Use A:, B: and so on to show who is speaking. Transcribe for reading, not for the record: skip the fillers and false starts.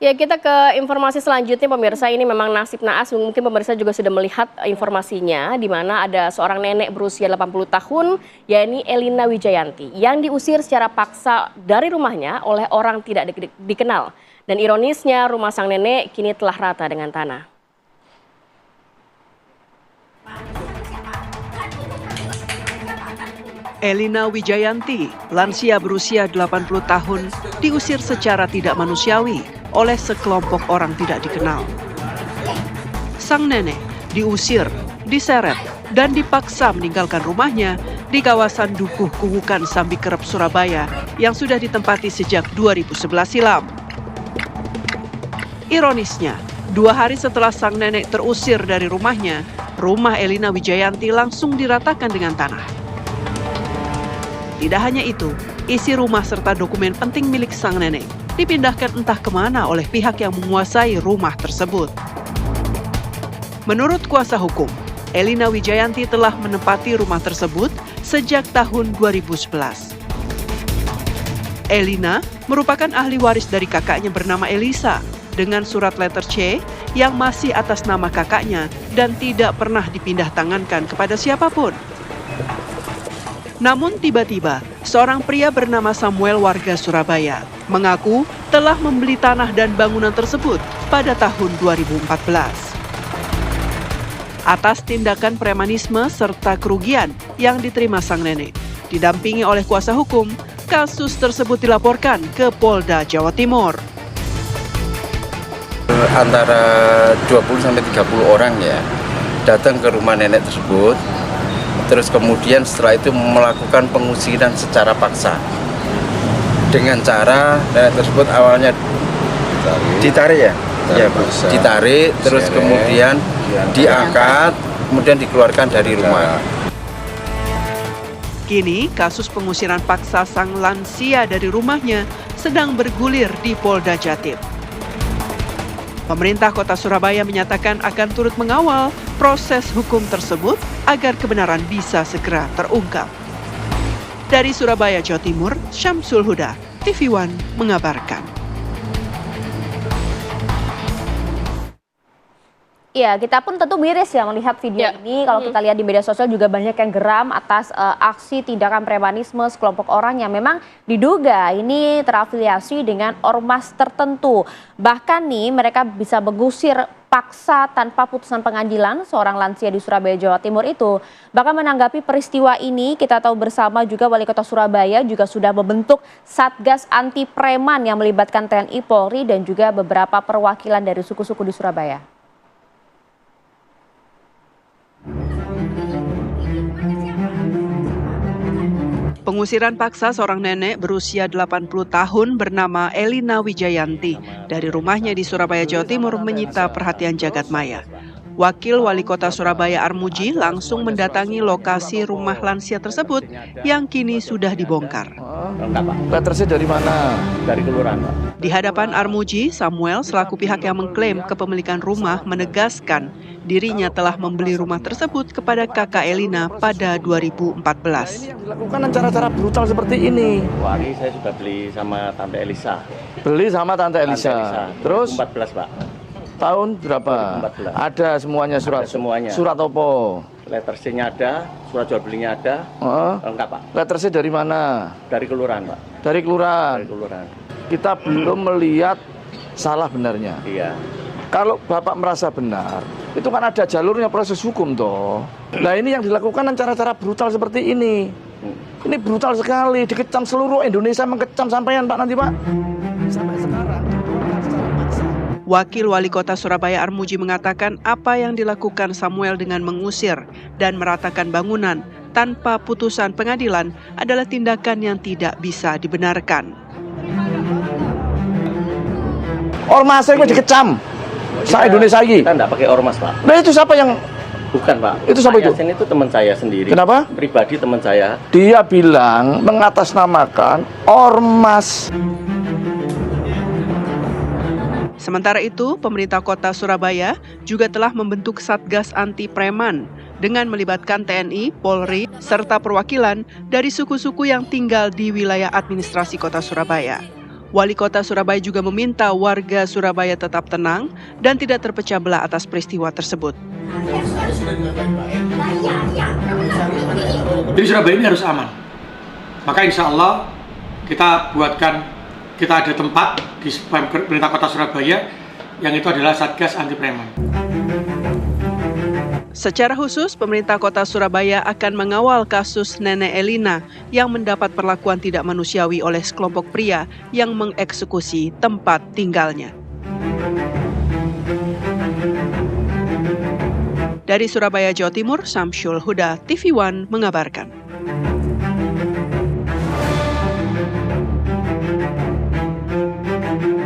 A: Ya, kita ke informasi selanjutnya pemirsa. Ini memang nasib naas, mungkin pemirsa juga sudah melihat informasinya, di mana ada seorang nenek berusia 80 tahun, yakni Elina Wijayanti, yang diusir secara paksa dari rumahnya oleh orang tidak dikenal. Dan ironisnya, rumah sang nenek kini telah rata dengan tanah.
B: Elina Wijayanti, lansia berusia 80 tahun, diusir secara tidak manusiawi oleh sekelompok orang tidak dikenal. Sang nenek diusir, diseret, dan dipaksa meninggalkan rumahnya di kawasan Dukuh Kuwukan Sambikerep, Surabaya yang sudah ditempati sejak 2011 silam. Ironisnya, 2 hari setelah sang nenek terusir dari rumahnya, rumah Elina Wijayanti langsung diratakan dengan tanah. Tidak hanya itu, isi rumah serta dokumen penting milik sang nenek dipindahkan entah kemana oleh pihak yang menguasai rumah tersebut. Menurut kuasa hukum, Elina Wijayanti telah menempati rumah tersebut sejak tahun 2011. Elina merupakan ahli waris dari kakaknya bernama Elisa dengan surat letter C yang masih atas nama kakaknya dan tidak pernah dipindah tangankan kepada siapapun. Namun tiba-tiba, seorang pria bernama Samuel warga Surabaya mengaku telah membeli tanah dan bangunan tersebut pada tahun 2014. Atas tindakan premanisme serta kerugian yang diterima sang nenek, didampingi oleh kuasa hukum, kasus tersebut dilaporkan ke Polda Jawa Timur.
C: Antara 20-30 orang ya datang ke rumah nenek tersebut. Terus kemudian setelah itu melakukan pengusiran secara paksa dengan cara nenek tersebut awalnya ditarik ya, ditarik, terus kemudian diangkat, kemudian dikeluarkan dari rumah.
B: Kini kasus pengusiran paksa sang lansia dari rumahnya sedang bergulir di Polda Jatim. Pemerintah Kota Surabaya menyatakan akan turut mengawal proses hukum tersebut agar kebenaran bisa segera terungkap. Dari Surabaya, Jawa Timur, Syamsul Huda, TV One mengabarkan.
D: Iya, kita pun tentu miris ya melihat video ini. Kalau kita lihat di media sosial juga banyak yang geram atas aksi tindakan premanisme sekelompok orang yang memang diduga ini terafiliasi dengan ormas tertentu. Bahkan nih mereka bisa mengusir paksa tanpa putusan pengadilan seorang lansia di Surabaya, Jawa Timur itu. Bahkan menanggapi peristiwa ini, kita tahu bersama juga Wali Kota Surabaya juga sudah membentuk Satgas Anti Preman yang melibatkan TNI, Polri dan juga beberapa perwakilan dari suku-suku di Surabaya.
B: Pengusiran paksa seorang nenek berusia 80 tahun bernama Elina Wijayanti dari rumahnya di Surabaya, Jawa Timur menyita perhatian jagat maya. Wakil Wali Kota Surabaya Armuji langsung mendatangi lokasi rumah lansia tersebut yang kini sudah dibongkar.
E: Letternya dari mana? Dari kelurahan, Pak.
B: Di hadapan Armuji, Samuel selaku pihak yang mengklaim kepemilikan rumah menegaskan dirinya telah membeli rumah tersebut kepada kakak Elina pada 2014.
E: Yang dilakukan cara-cara brutal seperti ini.
F: Wari saya sudah beli sama Tante Elisa.
E: Beli sama Tante Elisa. Terus
F: 14, Pak.
E: Tahun berapa?
F: 2014.
E: Ada semuanya surat.
F: Ada semuanya.
E: Surat apa?
F: Letter C-nya ada, surat jual belinya ada. Lengkap, Pak.
E: Letter C dari mana?
F: Dari kelurahan, Pak.
E: Dari kelurahan.
F: Dari kelurahan.
E: Kita belum melihat salah benarnya.
F: Iya.
E: Kalau Bapak merasa benar, itu kan ada jalurnya proses hukum toh. Nah ini yang dilakukan cara-cara brutal seperti ini. Ini brutal sekali, dikecam seluruh Indonesia, mengecam sampean Pak nanti Pak. Sampai sekarang dibongkar secara paksa.
B: Wakil Wali Kota Surabaya Armuji mengatakan apa yang dilakukan Samuel dengan mengusir dan meratakan bangunan tanpa putusan pengadilan adalah tindakan yang tidak bisa dibenarkan.
E: Ormasnya itu dikecam. Indonesia lagi.
F: Kita enggak pakai ormas, Pak.
E: Nah itu siapa yang...
F: Bukan, Pak.
E: Itu siapa itu?
F: Yasin itu teman saya sendiri.
E: Kenapa?
F: Pribadi teman saya.
E: Dia bilang mengatasnamakan ormas.
B: Sementara itu, pemerintah kota Surabaya juga telah membentuk Satgas Anti Preman dengan melibatkan TNI, Polri, serta perwakilan dari suku-suku yang tinggal di wilayah administrasi kota Surabaya. Wali Kota Surabaya juga meminta warga Surabaya tetap tenang dan tidak terpecah belah atas peristiwa tersebut.
G: Jadi Surabaya ini harus aman. Maka insya Allah kita ada tempat di pemerintah Kota Surabaya yang itu adalah Satgas Anti Preman.
B: Secara khusus, pemerintah Kota Surabaya akan mengawal kasus Nenek Elina yang mendapat perlakuan tidak manusiawi oleh sekelompok pria yang mengeksekusi tempat tinggalnya. Dari Surabaya, Jawa Timur, Samsyul Huda, TV One mengabarkan.